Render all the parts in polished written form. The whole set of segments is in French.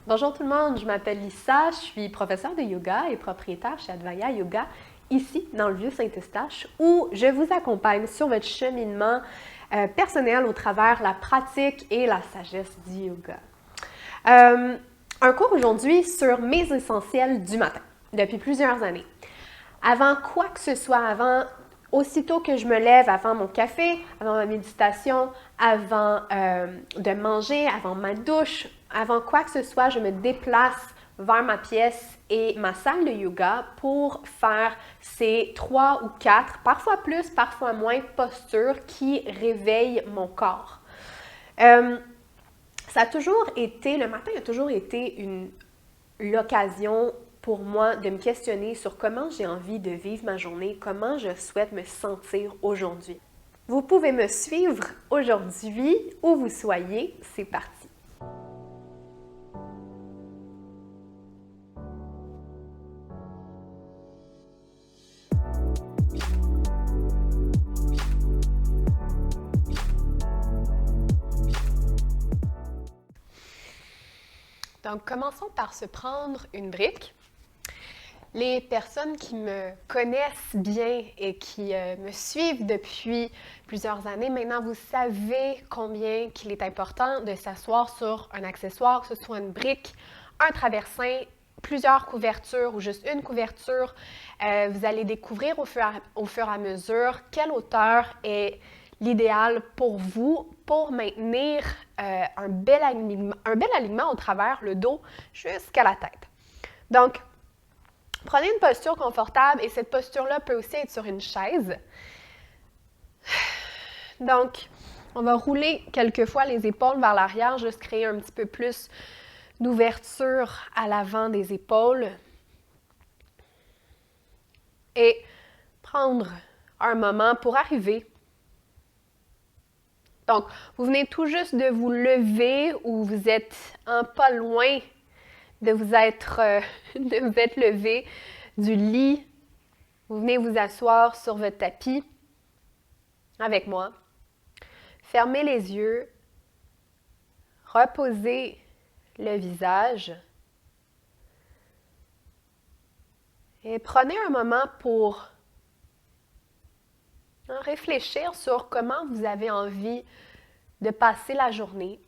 Bonjour tout le monde, je m'appelle Lisa, je suis professeure de yoga et propriétaire chez Advaya Yoga, ici dans le Vieux-Saint-Eustache, où je vous accompagne sur votre cheminement personnel au travers la pratique et la sagesse du yoga. Un cours aujourd'hui sur mes essentiels du matin, depuis plusieurs années. Avant quoi que ce soit, aussitôt que je me lève, avant mon café, avant ma méditation, avant de manger, avant ma douche, avant quoi que ce soit, je me déplace vers ma pièce et ma salle de yoga pour faire ces 3 ou 4, parfois plus, parfois moins, postures qui réveillent mon corps. Ça a toujours été, le matin a toujours été l'occasion pour moi de me questionner sur comment j'ai envie de vivre ma journée, comment je souhaite me sentir aujourd'hui. Vous pouvez me suivre aujourd'hui où vous soyez, c'est parti. Donc, commençons par se prendre une brique. Les personnes qui me connaissent bien et qui me suivent depuis plusieurs années, maintenant vous savez combien qu'il est important de s'asseoir sur un accessoire, que ce soit une brique, un traversin, plusieurs couvertures ou juste une couverture. Vous allez découvrir au fur et à mesure quelle hauteur est l'idéal pour vous pour maintenir un bel alignement au travers le dos jusqu'à la tête. Donc, prenez une posture confortable et cette posture-là peut aussi être sur une chaise. Donc, on va rouler quelquefois les épaules vers l'arrière, juste créer un petit peu plus d'ouverture à l'avant des épaules. Et prendre un moment pour arriver. Donc, vous venez tout juste de vous lever ou vous êtes un pas loin de vous être levé du lit. Vous venez vous asseoir sur votre tapis avec moi. Fermez les yeux. Reposez le visage. Et prenez un moment pour réfléchir sur comment vous avez envie de passer la journée.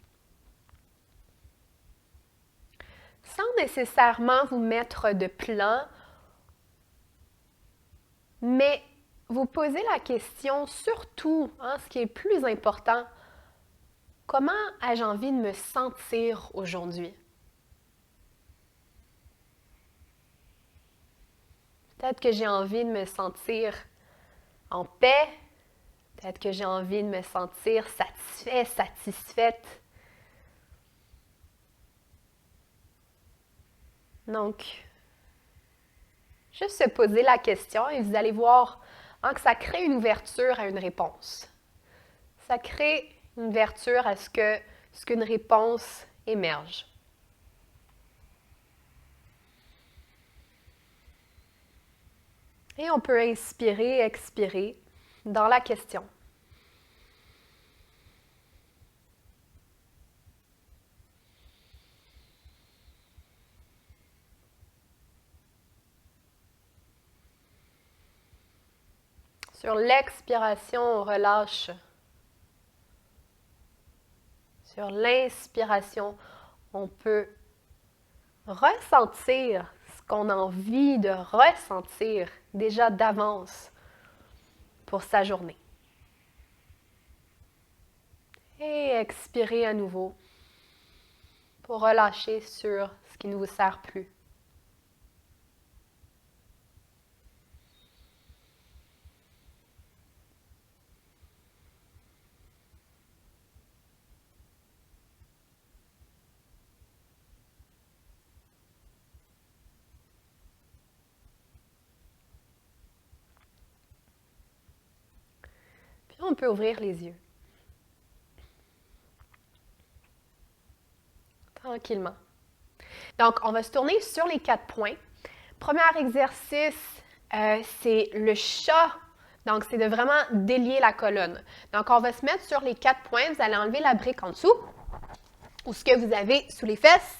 Sans nécessairement vous mettre de plan, mais vous posez la question surtout, ce qui est le plus important, comment ai-je envie de me sentir aujourd'hui? Peut-être que j'ai envie de me sentir en paix, peut-être que j'ai envie de me sentir satisfait, satisfaite. Donc, juste se poser la question et vous allez voir que ça crée une ouverture à une réponse. Ça crée une ouverture à ce qu'une réponse émerge. Et on peut inspirer, expirer dans la question. Sur l'expiration, on relâche. Sur l'inspiration, on peut ressentir ce qu'on a envie de ressentir déjà d'avance pour sa journée. Et expirer à nouveau pour relâcher sur ce qui ne vous sert plus. Puis on peut ouvrir les yeux. Tranquillement. Donc, on va se tourner sur les 4 points. Premier exercice, c'est le chat. Donc, c'est de vraiment délier la colonne. Donc, on va se mettre sur les 4 points. Vous allez enlever la brique en dessous ou ce que vous avez sous les fesses.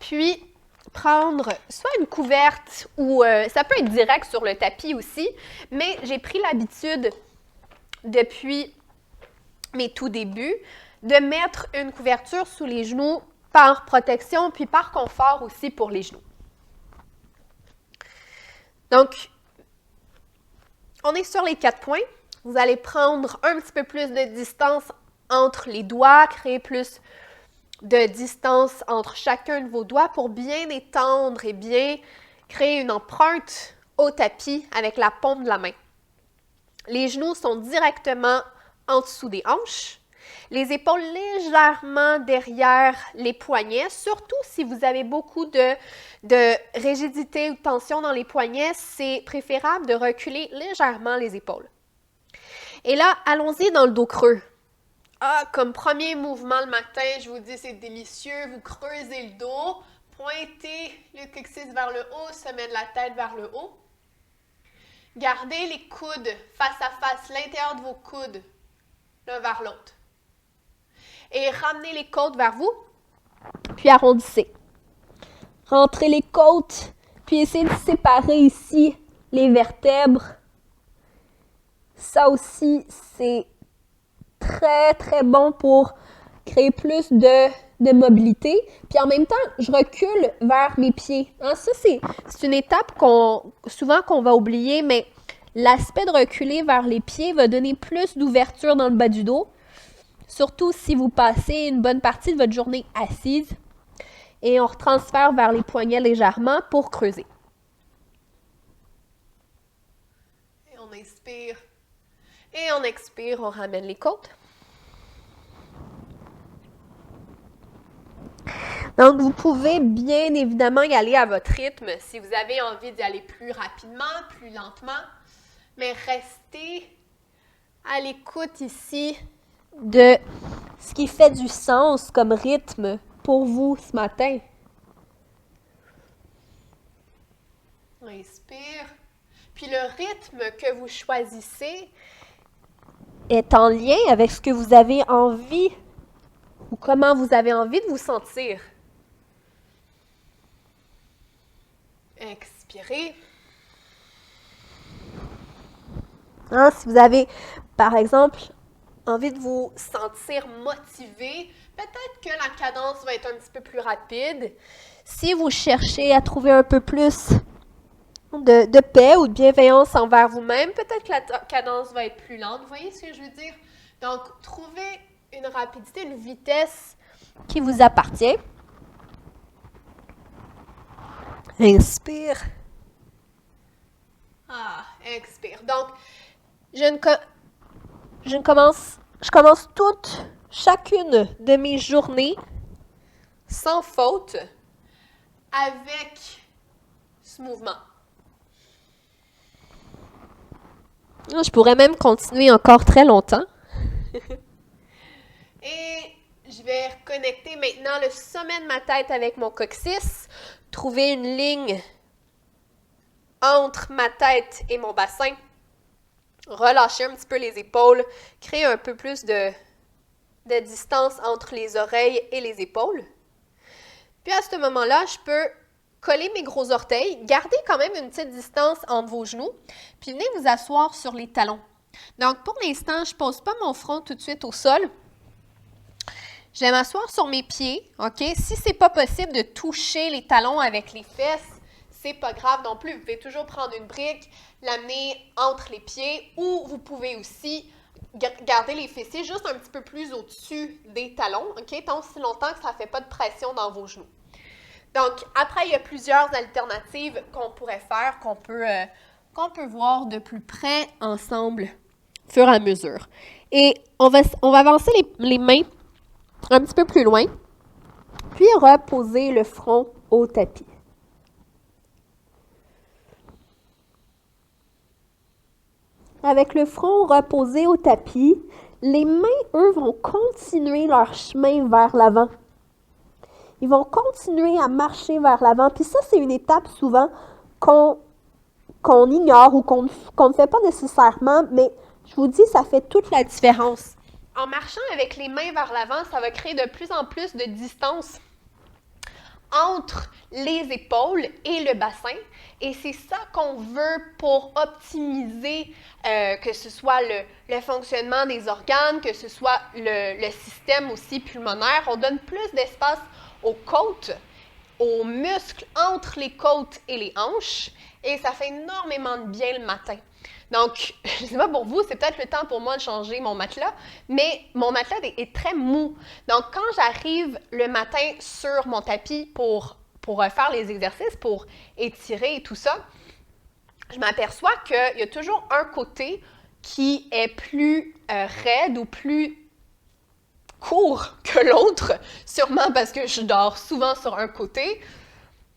Puis, prendre soit une couverte ou ça peut être direct sur le tapis aussi, mais j'ai pris l'habitude depuis mes tout débuts de mettre une couverture sous les genoux par protection puis par confort aussi pour les genoux. Donc, on est sur les 4 points. Vous allez prendre un petit peu plus de distance entre les doigts, créer plus de distance entre chacun de vos doigts pour bien étendre et bien créer une empreinte au tapis avec la paume de la main. Les genoux sont directement en dessous des hanches. Les épaules légèrement derrière les poignets, surtout si vous avez beaucoup de rigidité ou de tension dans les poignets, c'est préférable de reculer légèrement les épaules. Et là, allons-y dans le dos creux. Comme premier mouvement le matin, je vous dis c'est délicieux, vous creusez le dos, pointez le coccyx vers le haut, sommet de la tête vers le haut. Gardez les coudes face à face, l'intérieur de vos coudes, l'un vers l'autre. Et ramenez les côtes vers vous, puis arrondissez. Rentrez les côtes, puis essayez de séparer ici les vertèbres. Ça aussi, c'est très, très bon pour créer plus de mobilité. Puis en même temps, je recule vers mes pieds. Ça, c'est une étape souvent qu'on va oublier, mais l'aspect de reculer vers les pieds va donner plus d'ouverture dans le bas du dos. Surtout si vous passez une bonne partie de votre journée assise. Et on retransfère vers les poignets légèrement pour creuser. Et on inspire. Et on expire, on ramène les côtes. Donc, vous pouvez bien évidemment y aller à votre rythme si vous avez envie d'y aller plus rapidement, plus lentement. Mais restez à l'écoute ici de ce qui fait du sens comme rythme pour vous ce matin. On inspire. Puis le rythme que vous choisissez est en lien avec ce que vous avez envie ou comment vous avez envie de vous sentir. Expirez. Si vous avez, par exemple, envie de vous sentir motivé, peut-être que la cadence va être un petit peu plus rapide. Si vous cherchez à trouver un peu plus de paix ou de bienveillance envers vous-même, peut-être que la cadence va être plus lente. Vous voyez ce que je veux dire? Donc, trouvez une rapidité, une vitesse qui vous appartient. Inspire. Expire. Donc, je commence chacune de mes journées sans faute avec ce mouvement. Je pourrais même continuer encore très longtemps. Et je vais reconnecter maintenant le sommet de ma tête avec mon coccyx. Trouver une ligne entre ma tête et mon bassin. Relâcher un petit peu les épaules. Créer un peu plus de distance entre les oreilles et les épaules. Puis à ce moment-là, je peux coller mes gros orteils, garder quand même une petite distance entre vos genoux, puis venez vous asseoir sur les talons. Donc, pour l'instant, je ne pose pas mon front tout de suite au sol. Je vais m'asseoir sur mes pieds, OK? Si ce n'est pas possible de toucher les talons avec les fesses, c'est pas grave non plus. Vous pouvez toujours prendre une brique, l'amener entre les pieds, ou vous pouvez aussi garder les fessiers juste un petit peu plus au-dessus des talons, OK? Tant aussi longtemps que ça ne fait pas de pression dans vos genoux. Donc, après, il y a plusieurs alternatives qu'on pourrait faire, qu'on peut voir de plus près ensemble, au fur et à mesure. Et on va avancer les mains un petit peu plus loin, puis reposer le front au tapis. Avec le front reposé au tapis, les mains, eux, vont continuer leur chemin vers l'avant. Ils vont continuer à marcher vers l'avant. Puis ça, c'est une étape souvent qu'on ignore ou qu'on ne fait pas nécessairement, mais je vous dis, ça fait toute la différence. En marchant avec les mains vers l'avant, ça va créer de plus en plus de distance entre les épaules et le bassin. Et c'est ça qu'on veut pour optimiser que ce soit le fonctionnement des organes, que ce soit le système aussi pulmonaire. On donne plus d'espace aux côtes, aux muscles entre les côtes et les hanches. Et ça fait énormément de bien le matin. Donc, je ne sais pas pour vous, c'est peut-être le temps pour moi de changer mon matelas, mais mon matelas est très mou. Donc, quand j'arrive le matin sur mon tapis pour faire les exercices, pour étirer et tout ça, je m'aperçois qu'il y a toujours un côté qui est plus raide ou plus court que l'autre, sûrement parce que je dors souvent sur un côté,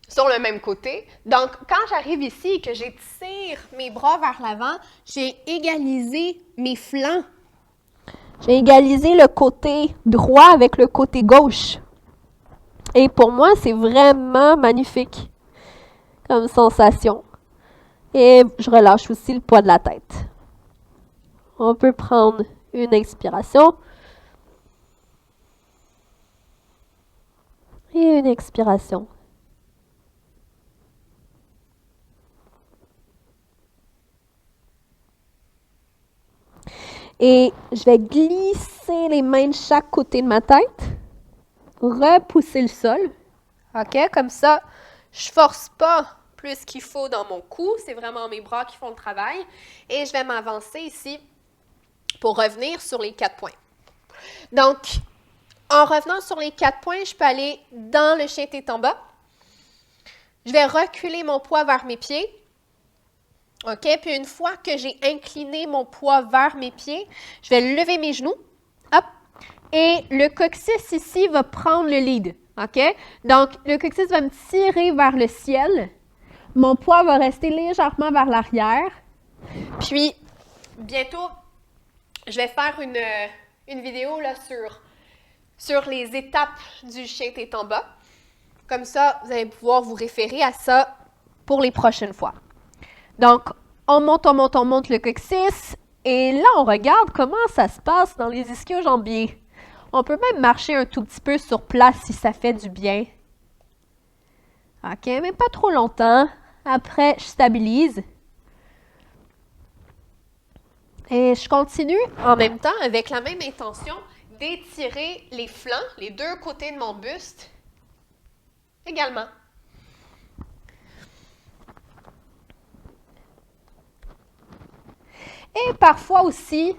sur le même côté. Donc, quand j'arrive ici et que j'étire mes bras vers l'avant, j'ai égalisé mes flancs. J'ai égalisé le côté droit avec le côté gauche. Et pour moi, c'est vraiment magnifique comme sensation. Et je relâche aussi le poids de la tête. On peut prendre une inspiration et une expiration. Et je vais glisser les mains de chaque côté de ma tête, repousser le sol. OK? Comme ça, je ne force pas plus qu'il faut dans mon cou. C'est vraiment mes bras qui font le travail. Et je vais m'avancer ici pour revenir sur les 4 points. Donc, en revenant sur les 4 points, je peux aller dans le chien tête en bas. Je vais reculer mon poids vers mes pieds. OK? Puis une fois que j'ai incliné mon poids vers mes pieds, je vais lever mes genoux. Hop! Et le coccyx ici va prendre le lead. OK? Donc, le coccyx va me tirer vers le ciel. Mon poids va rester légèrement vers l'arrière. Puis, bientôt, je vais faire une vidéo là, sur les étapes du chien tête en bas. Comme ça, vous allez pouvoir vous référer à ça pour les prochaines fois. Donc, on monte le coccyx. Et là, on regarde comment ça se passe dans les ischio-jambiers. On peut même marcher un tout petit peu sur place si ça fait du bien. OK, mais pas trop longtemps. Après, je stabilise. Et je continue en même temps avec la même intention d'étirer les flancs, les deux côtés de mon buste également. Et parfois aussi,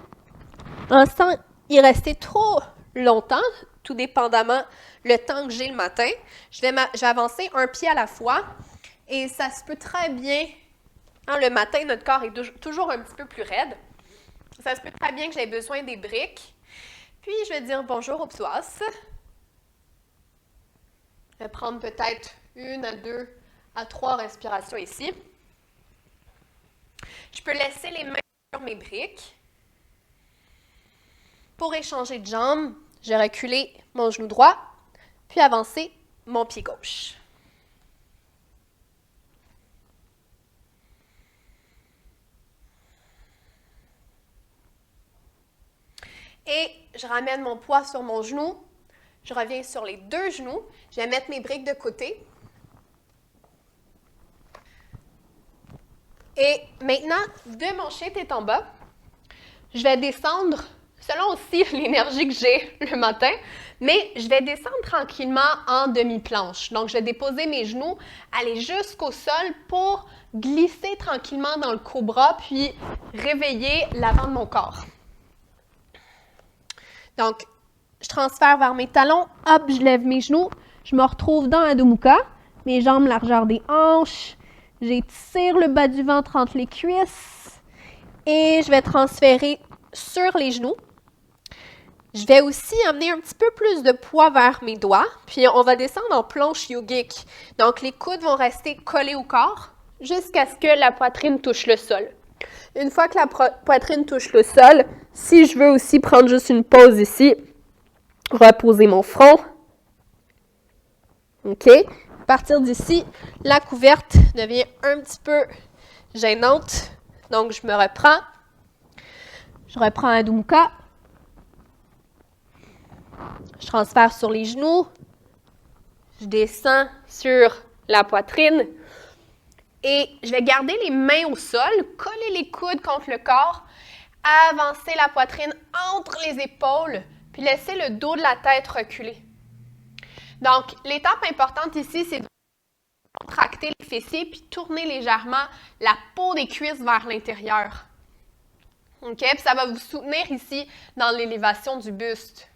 sans y rester trop longtemps, tout dépendamment le temps que j'ai le matin, je vais avancer un pied à la fois et ça se peut très bien. Le matin, notre corps est toujours un petit peu plus raide. Ça se peut très bien que j'ai besoin des briques. Puis, je vais dire bonjour aux psoas. Je vais prendre peut-être 1 à 2 à 3 respirations ici. Je peux laisser les mains sur mes briques. Pour échanger de jambes, je vais reculer mon genou droit, puis avancer mon pied gauche. Et je ramène mon poids sur mon genou. Je reviens sur les 2 genoux. Je vais mettre mes briques de côté. Et maintenant, de mon chien tête en bas, je vais descendre, selon aussi l'énergie que j'ai le matin, mais je vais descendre tranquillement en demi-planche. Donc, je vais déposer mes genoux, aller jusqu'au sol pour glisser tranquillement dans le cobra, puis réveiller l'avant de mon corps. Donc, je transfère vers mes talons, hop, je lève mes genoux, je me retrouve dans Adho Mukha, mes jambes largeur des hanches, j'étire le bas du ventre entre les cuisses et je vais transférer sur les genoux. Je vais aussi amener un petit peu plus de poids vers mes doigts, puis on va descendre en planche yogique. Donc, les coudes vont rester collés au corps jusqu'à ce que la poitrine touche le sol. Une fois que la poitrine touche le sol, si je veux aussi prendre juste une pause ici, reposer mon front. OK? À partir d'ici, la couverte devient un petit peu gênante. Donc, je me reprends. Je reprends Adho Mukha. Je transfère sur les genoux. Je descends sur la poitrine. Et je vais garder les mains au sol, coller les coudes contre le corps, avancer la poitrine entre les épaules, puis laisser le dos de la tête reculer. Donc, l'étape importante ici, c'est de contracter les fessiers puis tourner légèrement la peau des cuisses vers l'intérieur. OK? Puis ça va vous soutenir ici dans l'élévation du buste.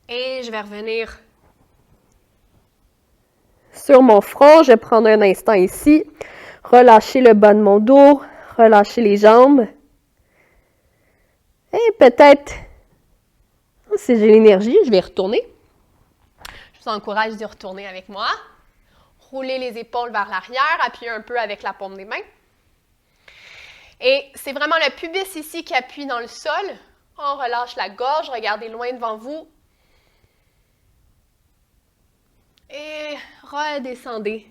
Et je vais revenir sur mon front. Je vais prendre un instant ici. Relâcher le bas de mon dos. Relâcher les jambes. Et peut-être, si j'ai l'énergie, je vais retourner. Je vous encourage d'y retourner avec moi. Rouler les épaules vers l'arrière. Appuyer un peu avec la paume des mains. Et c'est vraiment le pubis ici qui appuie dans le sol. On relâche la gorge. Regardez loin devant vous. Et redescendez.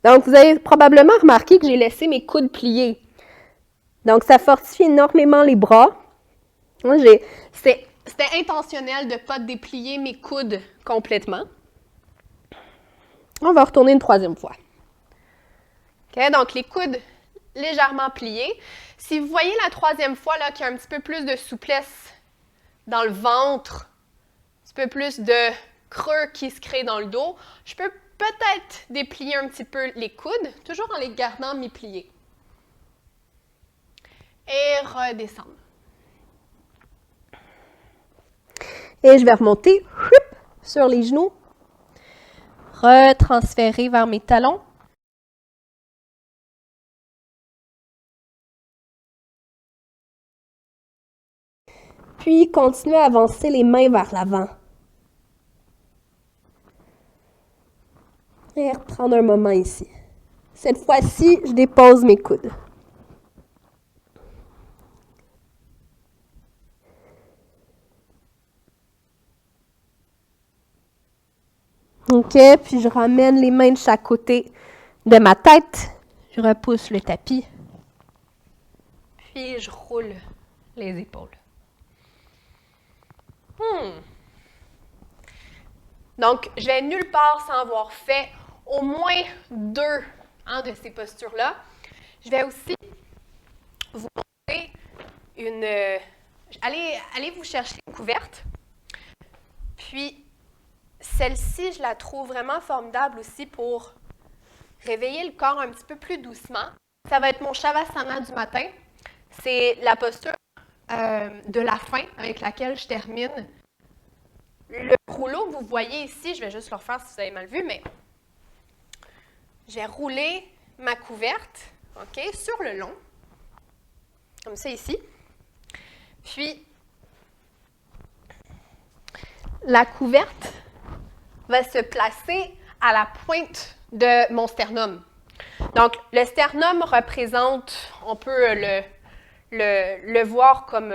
Donc, vous avez probablement remarqué que j'ai laissé mes coudes pliés. Donc, ça fortifie énormément les bras. C'était intentionnel de ne pas déplier mes coudes complètement. On va retourner une troisième fois. OK, donc les coudes légèrement pliés. Si vous voyez la troisième fois là, qu'il y a un petit peu plus de souplesse dans le ventre, un petit peu plus de creux qui se crée dans le dos, je peux peut-être déplier un petit peu les coudes, toujours en les gardant mi-pliés. Et redescendre. Et je vais remonter sur les genoux. Retransférer vers mes talons. Puis continuer à avancer les mains vers l'avant. Et reprendre un moment ici. Cette fois-ci, je dépose mes coudes. OK, puis je ramène les mains de chaque côté de ma tête. Je repousse le tapis. Puis je roule les épaules. Donc, je vais nulle part sans avoir fait au moins 2 de ces postures-là. Je vais aussi vous montrer une... allez vous chercher une couverte. Puis, celle-ci, je la trouve vraiment formidable aussi pour réveiller le corps un petit peu plus doucement. Ça va être mon Shavasana du matin. C'est la posture de la fin avec laquelle je termine. Le rouleau que vous voyez ici, je vais juste le refaire si vous avez mal vu, mais je vais rouler ma couverte, OK, sur le long, comme ça ici. Puis, la couverte va se placer à la pointe de mon sternum. Donc, le sternum représente, on peut le voir comme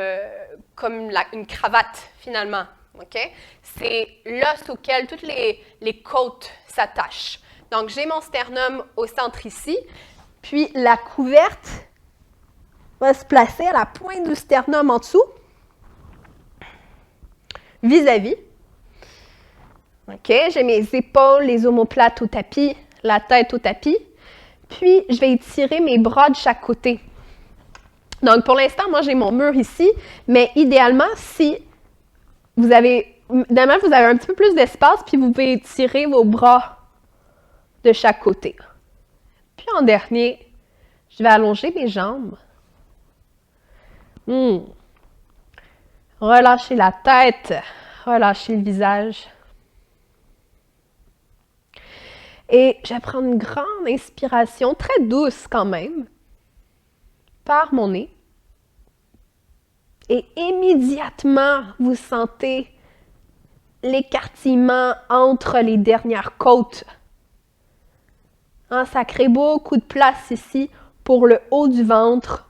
une cravate, finalement. Okay? C'est l'os auquel toutes les côtes s'attachent. Donc, j'ai mon sternum au centre ici, puis la couverte va se placer à la pointe du sternum en dessous, vis-à-vis. OK, j'ai mes épaules, les omoplates au tapis, la tête au tapis, puis je vais étirer mes bras de chaque côté. Donc, pour l'instant, moi, j'ai mon mur ici, mais idéalement, si vous avez un petit peu plus d'espace, puis vous pouvez étirer vos bras de chaque côté. Puis en dernier, je vais allonger mes jambes. Relâchez la tête, relâchez le visage. Et je vais prendre une grande inspiration, très douce quand même, par mon nez. Et immédiatement, vous sentez l'écartillement entre les dernières côtes. Ça crée beaucoup de place ici pour le haut du ventre,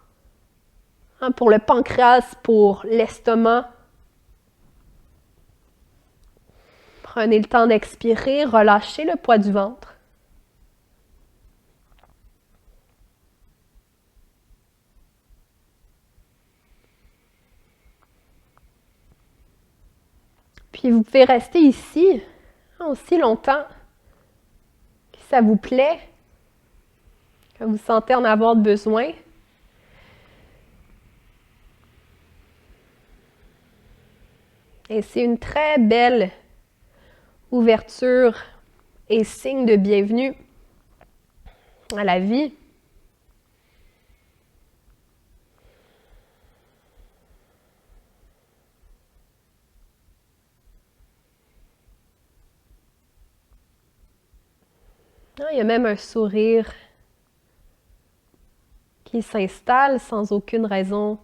pour le pancréas, pour l'estomac. Prenez le temps d'expirer, relâchez le poids du ventre. Puis vous pouvez rester ici aussi longtemps que ça vous plaît, que vous sentez en avoir besoin. Et c'est une très belle ouverture et signe de bienvenue à la vie. Il y a même un sourire qui s'installe sans aucune raison.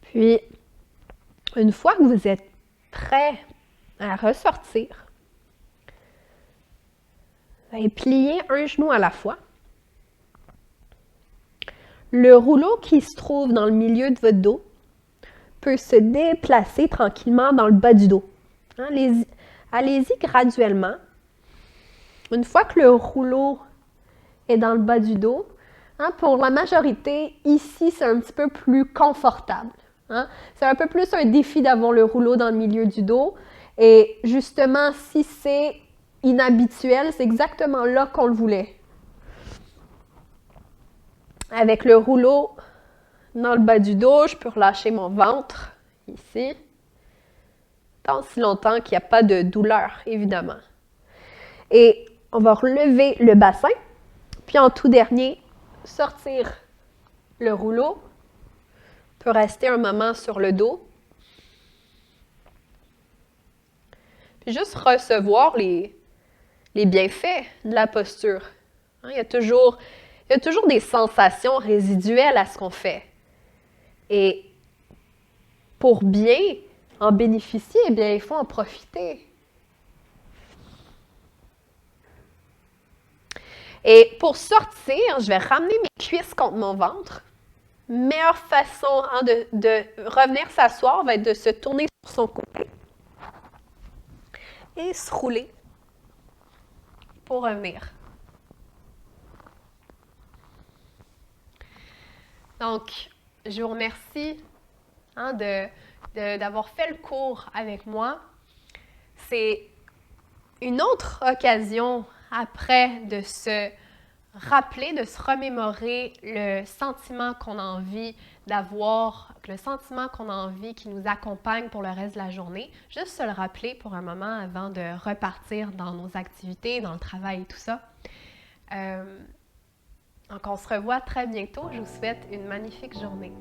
Puis, une fois que vous êtes prêt à ressortir, vous allez plier un genou à la fois. Le rouleau qui se trouve dans le milieu de votre dos peut se déplacer tranquillement dans le bas du dos. Allez-y graduellement. Une fois que le rouleau est dans le bas du dos, pour la majorité, ici, c'est un petit peu plus confortable. C'est un peu plus un défi d'avoir le rouleau dans le milieu du dos. Et justement, si c'est inhabituel, c'est exactement là qu'on le voulait. Avec le rouleau dans le bas du dos, je peux relâcher mon ventre, ici, tant si longtemps qu'il n'y a pas de douleur, évidemment. Et on va relever le bassin, puis en tout dernier, sortir le rouleau. On peut rester un moment sur le dos. Puis juste recevoir les bienfaits de la posture. Il y a toujours des sensations résiduelles à ce qu'on fait. Et pour bien en bénéficier, eh bien, il faut en profiter. Et pour sortir, je vais ramener mes cuisses contre mon ventre. Meilleure façon de revenir s'asseoir va être de se tourner sur son côté et se rouler pour revenir. Donc, je vous remercie d'avoir fait le cours avec moi. C'est une autre occasion après de se rappeler, de se remémorer le sentiment qu'on a envie d'avoir, le sentiment qu'on a envie qui nous accompagne pour le reste de la journée. Juste se le rappeler pour un moment avant de repartir dans nos activités, dans le travail et tout ça. Donc, on se revoit très bientôt. Je vous souhaite une magnifique journée.